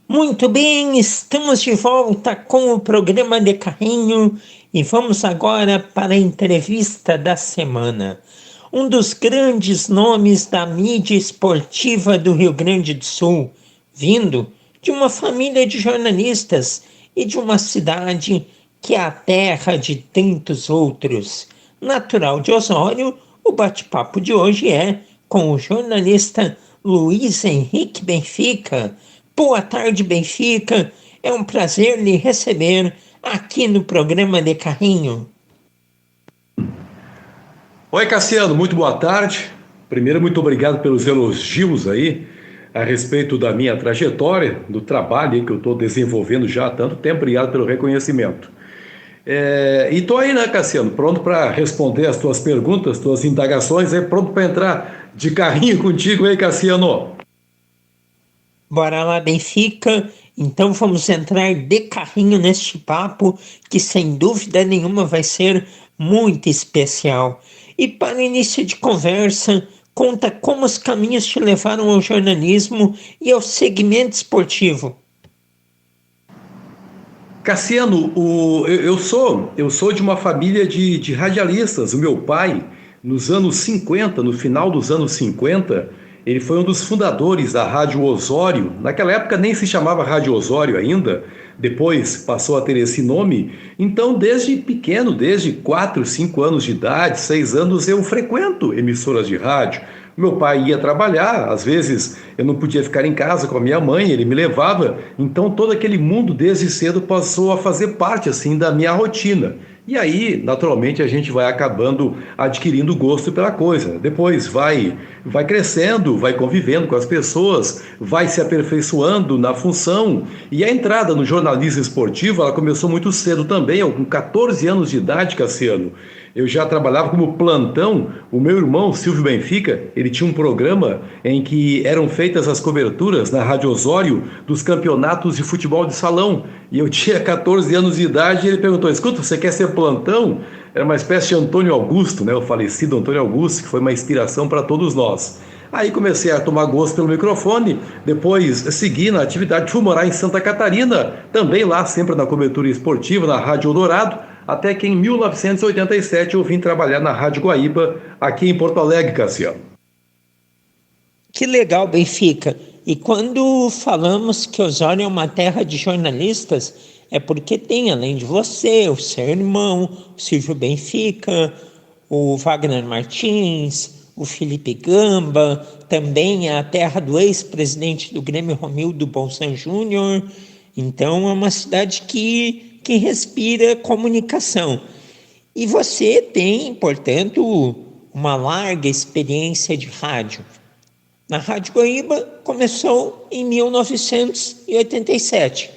Muito bem, estamos de volta com o programa de carrinho e vamos agora para a entrevista da semana. Um dos grandes nomes da mídia esportiva do Rio Grande do Sul, vindo de uma família de jornalistas e de uma cidade que é a terra de tantos outros. Natural de Osório, o bate-papo de hoje é com o jornalista Luiz Henrique Benfica. Boa tarde, Benfica. É um prazer lhe receber aqui no programa de carrinho. Oi, Cassiano, muito boa tarde. Primeiro, muito obrigado pelos elogios aí a respeito da minha trajetória, do trabalho que eu estou desenvolvendo já há tanto tempo. Obrigado pelo reconhecimento. E estou aí, né, Cassiano, pronto para responder as tuas perguntas, tuas indagações, pronto para entrar de carrinho contigo aí, Cassiano. Bora lá, Benfica. Então vamos entrar de carrinho neste papo que sem dúvida nenhuma vai ser muito especial. E para início de conversa, conta como os caminhos te levaram ao jornalismo e ao segmento esportivo. Cassiano, eu sou de uma família de radialistas. O meu pai, nos anos 50, no final dos anos 50, ele foi um dos fundadores da Rádio Osório. Naquela época nem se chamava Rádio Osório ainda, depois passou a ter esse nome. Então, desde pequeno, desde 4, 5 anos de idade, 6 anos, eu frequento emissoras de rádio. Meu pai ia trabalhar, às vezes eu não podia ficar em casa com a minha mãe, ele me levava. Então todo aquele mundo desde cedo passou a fazer parte assim da minha rotina. E aí, naturalmente, a gente vai acabando adquirindo gosto pela coisa. Depois vai crescendo, vai convivendo com as pessoas, vai se aperfeiçoando na função. E a entrada no jornalismo esportivo, ela começou muito cedo também, com 14 anos de idade, Cassiano. Eu já trabalhava como plantão. O meu irmão, Silvio Benfica, ele tinha um programa em que eram feitas as coberturas na Rádio Osório dos campeonatos de futebol de salão. E eu tinha 14 anos de idade e ele perguntou: escuta, você quer ser plantão? Era uma espécie de Antônio Augusto, né? O falecido Antônio Augusto, que foi uma inspiração para todos nós. Aí comecei a tomar gosto pelo microfone, depois segui na atividade, fui morar em Santa Catarina, também lá sempre na cobertura esportiva, na Rádio Eldorado, até que em 1987 eu vim trabalhar na Rádio Guaíba, aqui em Porto Alegre, Cassiano. Que legal, Benfica. E quando falamos que Osório é uma terra de jornalistas, é porque tem, além de você, o seu irmão, o Silvio Benfica, o Wagner Martins, o Felipe Gamba, também é a terra do ex-presidente do Grêmio, Romildo Bolzan Júnior. Então é uma cidade que respira comunicação. E você tem, portanto, uma larga experiência de rádio. Na Rádio Guaíba começou em 1987,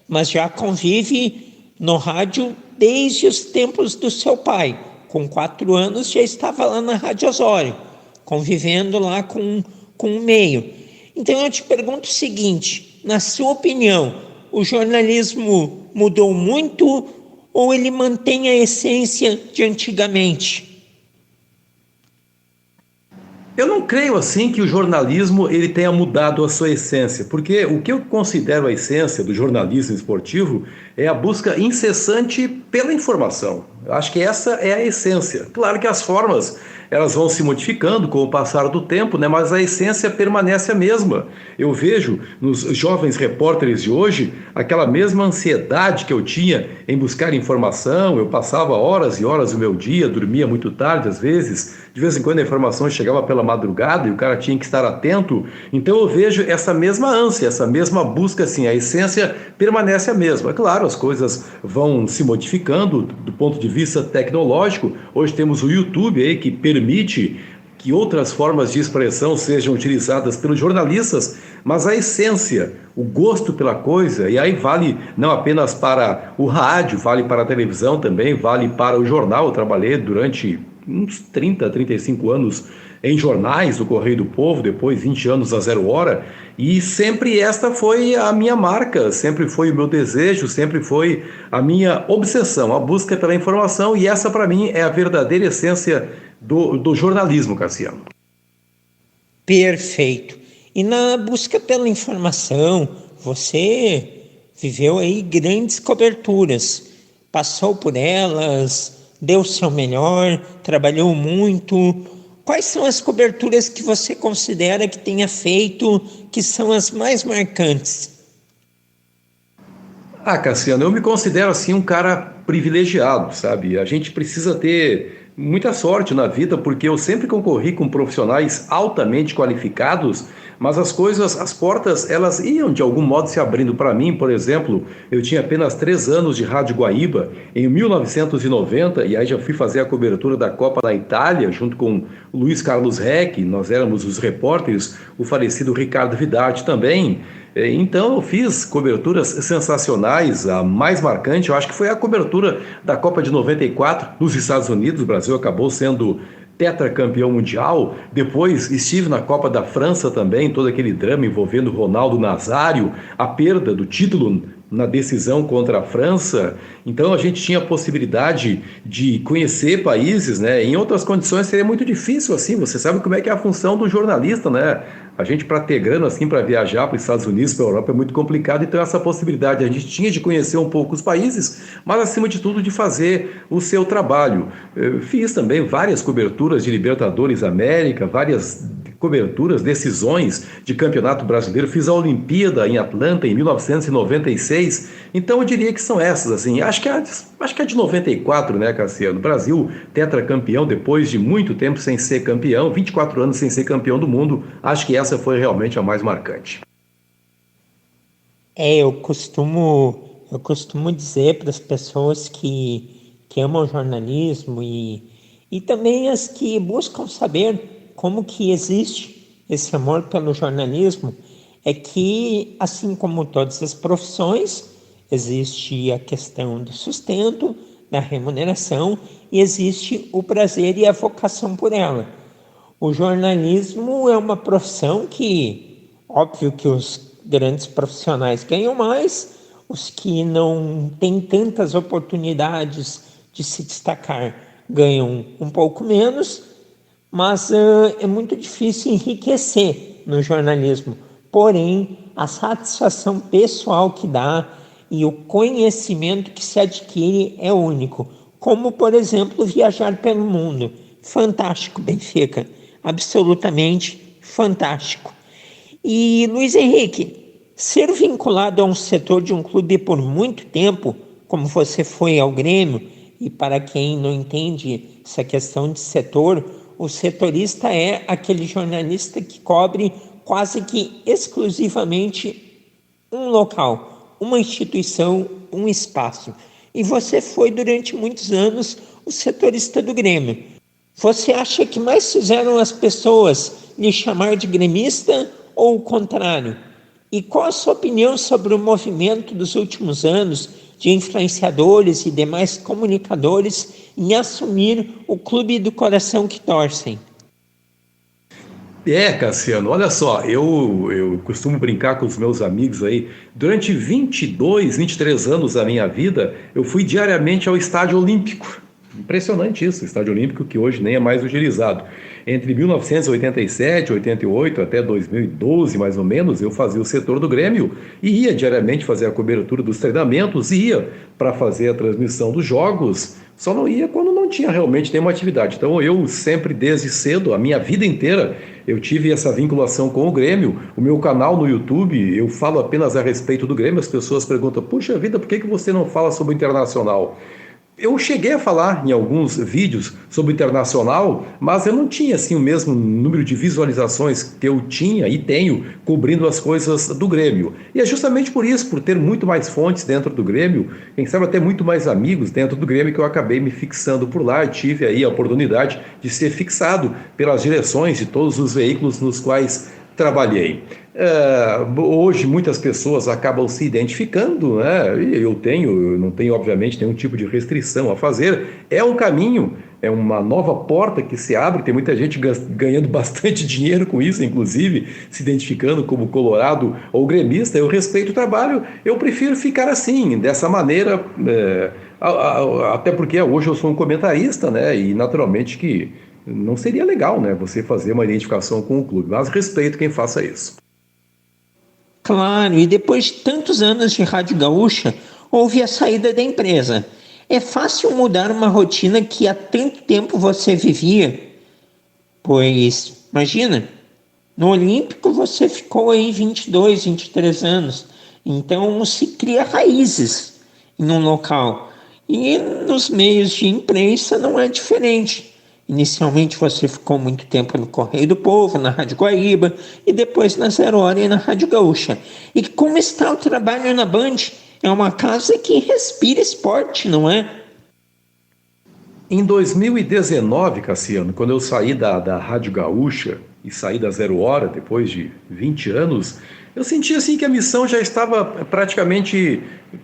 mas já convive no rádio desde os tempos do seu pai. Com 4 anos já estava lá na Rádio Osório, convivendo lá com o meio. Então eu te pergunto o seguinte, na sua opinião, o jornalismo mudou muito ou ele mantém a essência de antigamente? Eu não creio assim que o jornalismo ele tenha mudado a sua essência, porque o que eu considero a essência do jornalismo esportivo é a busca incessante pela informação. Eu acho que essa é a essência. Claro que as formas elas vão se modificando com o passar do tempo, né? Mas a essência permanece a mesma. Eu vejo nos jovens repórteres de hoje aquela mesma ansiedade que eu tinha em buscar informação. Eu passava horas e horas do meu dia, dormia muito tarde às vezes. De vez em quando a informação chegava pela madrugada e o cara tinha que estar atento. Então eu vejo essa mesma ânsia, essa mesma busca, assim, a essência permanece a mesma. É claro, as coisas vão se modificando do ponto de vista tecnológico. Hoje temos o YouTube aí que permite que outras formas de expressão sejam utilizadas pelos jornalistas, mas a essência, o gosto pela coisa, e aí vale não apenas para o rádio, vale para a televisão também, vale para o jornal. Eu trabalhei durante uns 30, 35 anos em jornais do Correio do Povo, depois 20 anos a Zero Hora, e sempre esta foi a minha marca, sempre foi o meu desejo, sempre foi a minha obsessão, a busca pela informação, e essa para mim é a verdadeira essência do jornalismo, Cassiano. Perfeito. E na busca pela informação, você viveu aí grandes coberturas, passou por elas, deu o seu melhor, trabalhou muito. Quais são as coberturas que você considera que tenha feito, que são as mais marcantes? Cassiano, eu me considero assim um cara privilegiado, sabe? A gente precisa ter muita sorte na vida, porque eu sempre concorri com profissionais altamente qualificados, mas as coisas, as portas, elas iam de algum modo se abrindo para mim. Por exemplo, eu tinha apenas 3 anos de Rádio Guaíba em 1990, e aí já fui fazer a cobertura da Copa da Itália, junto com o Luiz Carlos Reck, nós éramos os repórteres, o falecido Ricardo Vidarte também. Então eu fiz coberturas sensacionais. A mais marcante, eu acho que foi a cobertura da Copa de 94 nos Estados Unidos. O Brasil acabou sendo tetracampeão mundial. Depois estive na Copa da França também, todo aquele drama envolvendo Ronaldo Nazário, a perda do título na decisão contra a França. Então a gente tinha a possibilidade de conhecer países, né? Em outras condições seria muito difícil assim. Você sabe como é que é a função do jornalista, né? A gente, para ter grana assim para viajar para os Estados Unidos, para a Europa, é muito complicado. Então essa possibilidade a gente tinha de conhecer um pouco os países, mas acima de tudo de fazer o seu trabalho. Eu fiz também várias coberturas de Libertadores América, várias coberturas, decisões de Campeonato Brasileiro. Fiz a Olimpíada em Atlanta em 1996. Então eu diria que são essas, assim. Acho que é de 94, né, Cassiano? Brasil tetracampeão depois de muito tempo sem ser campeão, 24 anos sem ser campeão do mundo. Acho que essa foi realmente a mais marcante. Eu costumo dizer para as pessoas que amam jornalismo e também as que buscam saber como que existe esse amor pelo jornalismo, é que, assim como todas as profissões, existe a questão do sustento, da remuneração, e existe o prazer e a vocação por ela. O jornalismo é uma profissão que, óbvio que os grandes profissionais ganham mais, os que não têm tantas oportunidades de se destacar ganham um pouco menos, mas é muito difícil enriquecer no jornalismo. Porém, a satisfação pessoal que dá e o conhecimento que se adquire é único. Como, por exemplo, viajar pelo mundo. Fantástico, Benfica. Absolutamente fantástico. E, Luiz Henrique, ser vinculado a um setor de um clube por muito tempo, como você foi ao Grêmio, e para quem não entende essa questão de setor, o setorista é aquele jornalista que cobre quase que exclusivamente um local, uma instituição, um espaço. E você foi durante muitos anos o setorista do Grêmio. Você acha que mais fizeram as pessoas lhe chamar de gremista ou o contrário? E qual a sua opinião sobre o movimento dos últimos anos de influenciadores e demais comunicadores em assumir o clube do coração que torcem? Cassiano, olha só, eu costumo brincar com os meus amigos aí. Durante 22, 23 anos da minha vida, eu fui diariamente ao Estádio Olímpico. Impressionante isso, o Estádio Olímpico que hoje nem é mais utilizado. Entre 1987, 88 até 2012, mais ou menos, eu fazia o setor do Grêmio e ia diariamente fazer a cobertura dos treinamentos, ia para fazer a transmissão dos jogos, só não ia quando não tinha realmente nenhuma atividade. Então eu sempre, desde cedo, a minha vida inteira, eu tive essa vinculação com o Grêmio. O meu canal no YouTube, eu falo apenas a respeito do Grêmio. As pessoas perguntam, puxa vida, por que você não fala sobre o Internacional? Eu cheguei a falar em alguns vídeos sobre o Internacional, mas eu não tinha assim o mesmo número de visualizações que eu tinha e tenho cobrindo as coisas do Grêmio. E é justamente por isso, por ter muito mais fontes dentro do Grêmio, quem sabe até muito mais amigos dentro do Grêmio, que eu acabei me fixando por lá e tive aí a oportunidade de ser fixado pelas direções de todos os veículos nos quais trabalhei. Hoje muitas pessoas acabam se identificando, né? E eu não tenho obviamente nenhum tipo de restrição a fazer. É um caminho, é uma nova porta que se abre. Tem muita gente ganhando bastante dinheiro com isso, inclusive se identificando como colorado ou gremista. Eu respeito o trabalho, eu prefiro ficar assim, dessa maneira, até porque hoje eu sou um comentarista, né? E naturalmente que não seria legal, né, você fazer uma identificação com o clube, mas respeito quem faça isso. Claro, e depois de tantos anos de Rádio Gaúcha, houve a saída da empresa. É fácil mudar uma rotina que há tanto tempo você vivia? Pois, imagina, no Olímpico você ficou aí 22, 23 anos. Então se cria raízes em um local. E nos meios de imprensa não é diferente. Inicialmente você ficou muito tempo no Correio do Povo, na Rádio Guaíba, e depois na Zero Hora e na Rádio Gaúcha. E como está o trabalho na Band? É uma casa que respira esporte, não é? Em 2019, Cassiano, quando eu saí da Rádio Gaúcha e saí da Zero Hora, depois de 20 anos, eu senti assim que a missão já estava praticamente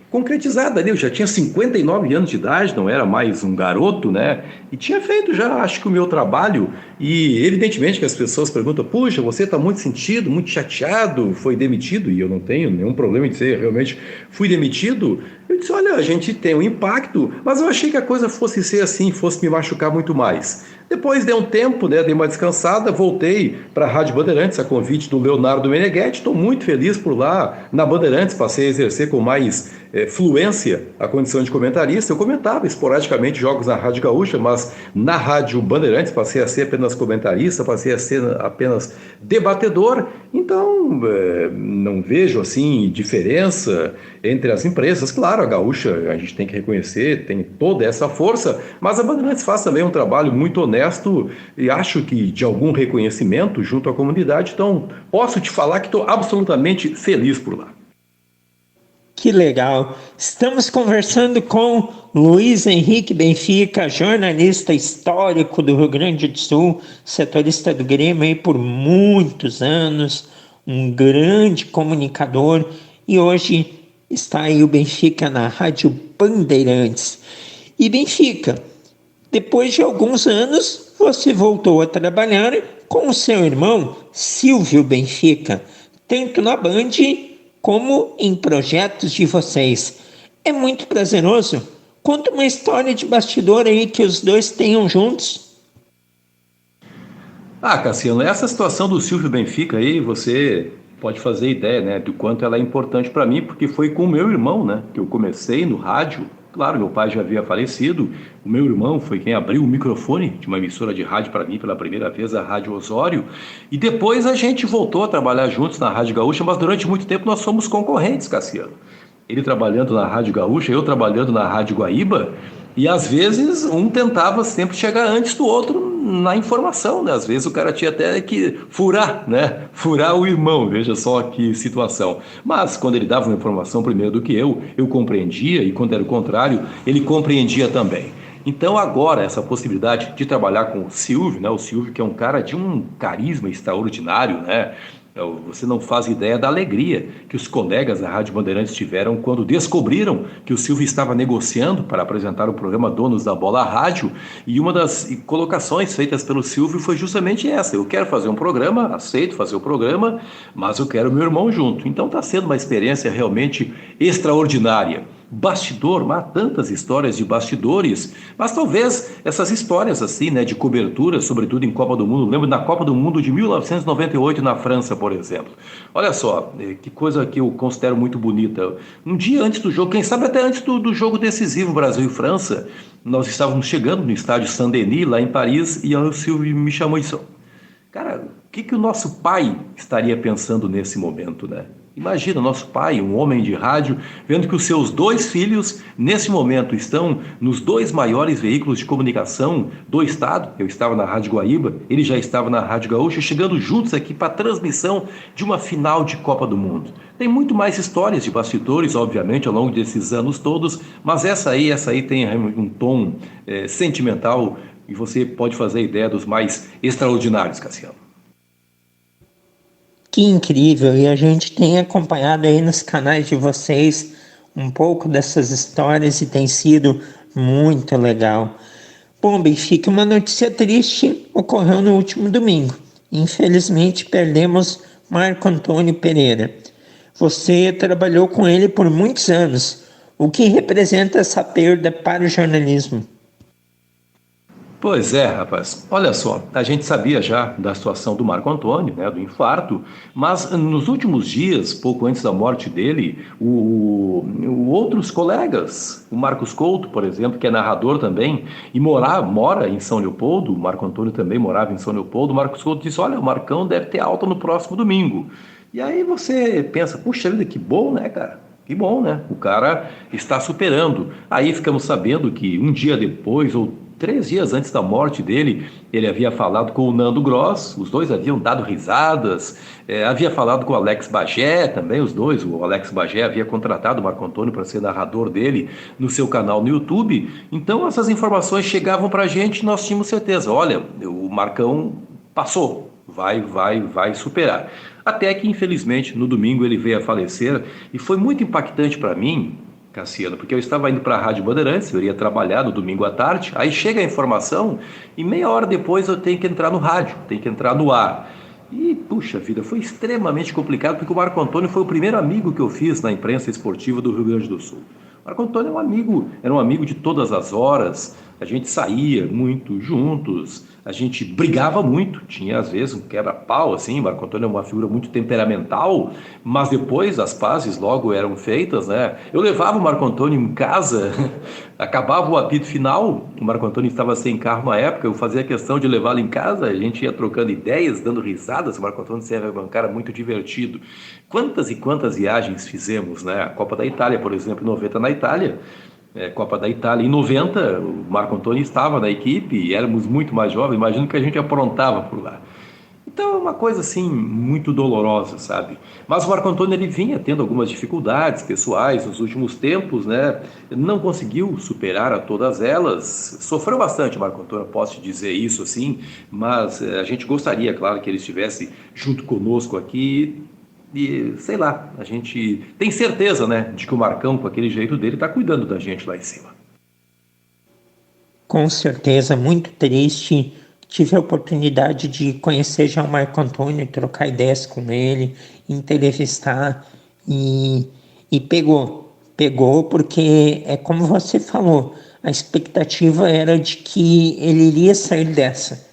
concretizada ali. Eu já tinha 59 anos de idade, não era mais um garoto, né? E tinha feito já, acho que o meu trabalho. E evidentemente que as pessoas perguntam: puxa, você está muito sentido, muito chateado, foi demitido? E eu não tenho nenhum problema em dizer, realmente fui demitido. Eu disse: olha, a gente tem um impacto, mas eu achei que a coisa fosse ser assim, fosse me machucar muito mais. Depois de um tempo, né, dei uma descansada, voltei para a Rádio Bandeirantes, a convite do Leonardo Meneghetti. Estou muito feliz por lá. Na Bandeirantes passei a exercer com mais fluência a condição de comentarista. Eu comentava esporadicamente jogos na Rádio Gaúcha, mas na Rádio Bandeirantes passei a ser apenas comentarista, passei a ser apenas debatedor. Então, não vejo assim diferença entre as empresas. Claro, a Gaúcha a gente tem que reconhecer, tem toda essa força, mas a Bandeirantes faz também um trabalho muito honesto e acho que de algum reconhecimento junto à comunidade. Então, posso te falar que estou absolutamente feliz por lá. Que legal! Estamos conversando com Luiz Henrique Benfica, jornalista histórico do Rio Grande do Sul, setorista do Grêmio aí por muitos anos, um grande comunicador, e hoje está aí o Benfica na Rádio Bandeirantes. E Benfica, depois de alguns anos, você voltou a trabalhar com o seu irmão Silvio Benfica, tanto na Band como em projetos de vocês. É muito prazeroso. Conta uma história de bastidor aí que os dois tenham juntos. Cassiano, essa situação do Silvio Benfica aí, você pode fazer ideia, né, do quanto ela é importante para mim, porque foi com o meu irmão, né, que eu comecei no rádio. Claro, meu pai já havia falecido, o meu irmão foi quem abriu o microfone de uma emissora de rádio para mim pela primeira vez, a Rádio Osório, e depois a gente voltou a trabalhar juntos na Rádio Gaúcha, mas durante muito tempo nós fomos concorrentes, Cassiano. Ele trabalhando na Rádio Gaúcha, eu trabalhando na Rádio Guaíba, e às vezes um tentava sempre chegar antes do outro na informação, né? Às vezes o cara tinha até que furar, né? Furar o irmão, veja só que situação. Mas quando ele dava uma informação primeiro do que eu compreendia, e quando era o contrário, ele compreendia também. Então agora essa possibilidade de trabalhar com o Silvio, né? O Silvio que é um cara de um carisma extraordinário, né? Você não faz ideia da alegria que os colegas da Rádio Bandeirantes tiveram quando descobriram que o Silvio estava negociando para apresentar o programa Donos da Bola Rádio, e uma das colocações feitas pelo Silvio foi justamente essa: eu quero fazer um programa, aceito fazer o programa, mas eu quero meu irmão junto. Então está sendo uma experiência realmente extraordinária. Bastidor, há tantas histórias de bastidores, mas talvez essas histórias assim, né, de cobertura, sobretudo em Copa do Mundo. Lembro da Copa do Mundo de 1998 na França, por exemplo. Olha só, que coisa que eu considero muito bonita. Um dia antes do jogo, quem sabe até antes do jogo decisivo Brasil e França, nós estávamos chegando no estádio Saint-Denis, lá em Paris, e o Silvio me chamou e disse: cara, o que o nosso pai estaria pensando nesse momento, né? Imagina, nosso pai, um homem de rádio, vendo que os seus dois filhos, nesse momento, estão nos dois maiores veículos de comunicação do estado. Eu estava na Rádio Guaíba, ele já estava na Rádio Gaúcha, chegando juntos aqui para a transmissão de uma final de Copa do Mundo. Tem muito mais histórias de bastidores, obviamente, ao longo desses anos todos, mas essa aí tem um tom sentimental, e você pode fazer ideia dos mais extraordinários, Cassiano. Que incrível! E a gente tem acompanhado aí nos canais de vocês um pouco dessas histórias e tem sido muito legal. Bom, Benfica, uma notícia triste ocorreu no último domingo. Infelizmente perdemos Marco Antônio Pereira. Você trabalhou com ele por muitos anos. O que representa essa perda para o jornalismo? Pois é, rapaz. Olha só, a gente sabia já da situação do Marco Antônio, né, do infarto, mas nos últimos dias, pouco antes da morte dele, outros colegas, o Marcos Couto, por exemplo, que é narrador também, e mora em São Leopoldo, o Marco Antônio também morava em São Leopoldo, o Marcos Couto disse, olha, o Marcão deve ter alta no próximo domingo. E aí você pensa, puxa vida, que bom, né, cara? Que bom, né? O cara está superando. Aí ficamos sabendo que um dia depois, ou 3 dias antes da morte dele, ele havia falado com o Nando Gross, os dois haviam dado risadas, havia falado com o Alex Bagé também, os dois, o Alex Bagé havia contratado o Marco Antônio para ser narrador dele no seu canal no YouTube, então essas informações chegavam para a gente e nós tínhamos certeza, olha, o Marcão passou, vai superar. Até que, infelizmente, no domingo ele veio a falecer e foi muito impactante para mim, Cassiano, porque eu estava indo para a Rádio Bandeirantes, eu iria trabalhar no domingo à tarde, aí chega a informação e meia hora depois eu tenho que entrar no rádio, tenho que entrar no ar. E, puxa vida, foi extremamente complicado, porque o Marco Antônio foi o primeiro amigo que eu fiz na imprensa esportiva do Rio Grande do Sul. O Marco Antônio era um amigo de todas as horas, a gente saía muito juntos, a gente brigava muito, tinha às vezes um quebra-pau, assim, o Marco Antônio é uma figura muito temperamental, mas depois as pazes logo eram feitas, né? Eu levava o Marco Antônio em casa, acabava o apito final, o Marco Antônio estava sem carro na época, eu fazia questão de levá-lo em casa, a gente ia trocando ideias, dando risadas, o Marco Antônio sempre era um cara muito divertido. Quantas e quantas viagens fizemos, né? A Copa da Itália, por exemplo, em 90 na Itália, Copa da Itália. Em 90, o Marco Antônio estava na equipe e éramos muito mais jovens, imagino que a gente aprontava por lá. Então é uma coisa assim muito dolorosa, sabe? Mas o Marco Antônio ele vinha tendo algumas dificuldades pessoais nos últimos tempos, né? Não conseguiu superar a todas elas. Sofreu bastante, Marco Antônio, posso te dizer isso assim, mas a gente gostaria, claro, que ele estivesse junto conosco aqui. E sei lá, a gente tem certeza, né, de que o Marcão, com aquele jeito dele, tá cuidando da gente lá em cima. Com certeza, muito triste. Tive a oportunidade de conhecer já o Marco Antônio, trocar ideias com ele, entrevistar e pegou porque é como você falou, a expectativa era de que ele iria sair dessa,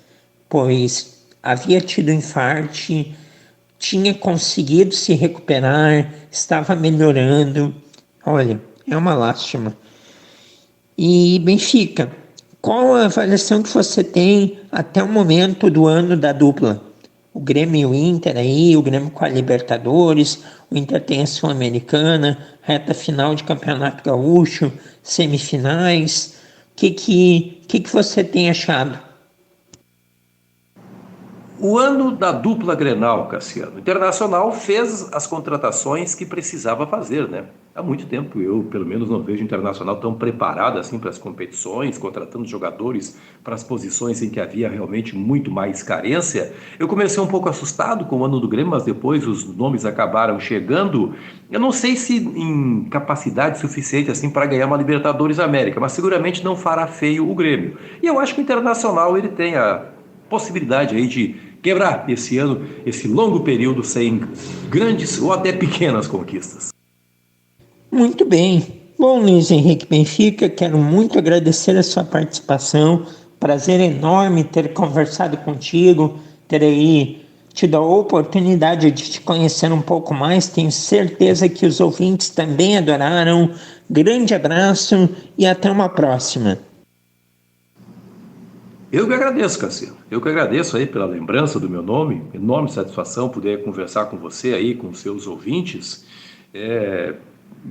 pois havia tido infarte, tinha conseguido se recuperar, estava melhorando. Olha, é uma lástima. E Benfica, qual a avaliação que você tem até o momento do ano da dupla? O Grêmio e o Inter aí, o Grêmio com a Libertadores, o Inter tem a Sul-Americana, reta final de Campeonato Gaúcho, semifinais. O que você tem achado? O ano da dupla Grenal, Cassiano. O Internacional fez as contratações que precisava fazer, né? Há muito tempo eu, pelo menos, não vejo o Internacional tão preparado assim para as competições, contratando jogadores para as posições em que havia realmente muito mais carência. Eu comecei um pouco assustado com o ano do Grêmio, mas depois os nomes acabaram chegando. Eu não sei se em capacidade suficiente assim para ganhar uma Libertadores América, mas seguramente não fará feio o Grêmio. E eu acho que o Internacional ele tem a possibilidade aí de quebrar esse ano, esse longo período sem grandes ou até pequenas conquistas. Muito bem. Bom, Luiz Henrique Benfica, quero muito agradecer a sua participação. Prazer enorme ter conversado contigo, ter aí tido a oportunidade de te conhecer um pouco mais. Tenho certeza que os ouvintes também adoraram. Grande abraço e até uma próxima. Eu que agradeço, Cassiano. Eu que agradeço aí pela lembrança do meu nome. Enorme satisfação poder conversar com você aí, com os seus ouvintes.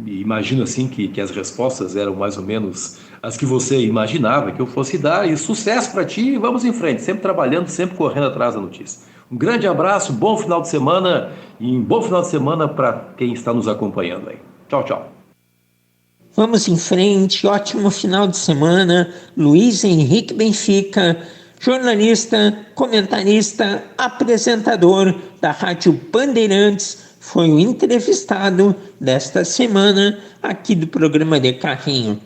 Imagino assim que as respostas eram mais ou menos as que você imaginava que eu fosse dar. E sucesso para ti e vamos em frente, sempre trabalhando, sempre correndo atrás da notícia. Um grande abraço, bom final de semana e um bom final de semana para quem está nos acompanhando aí. Tchau, tchau. Vamos em frente, ótimo final de semana. Luiz Henrique Benfica, jornalista, comentarista, apresentador da Rádio Bandeirantes, foi o entrevistado desta semana aqui do programa de Carrinho.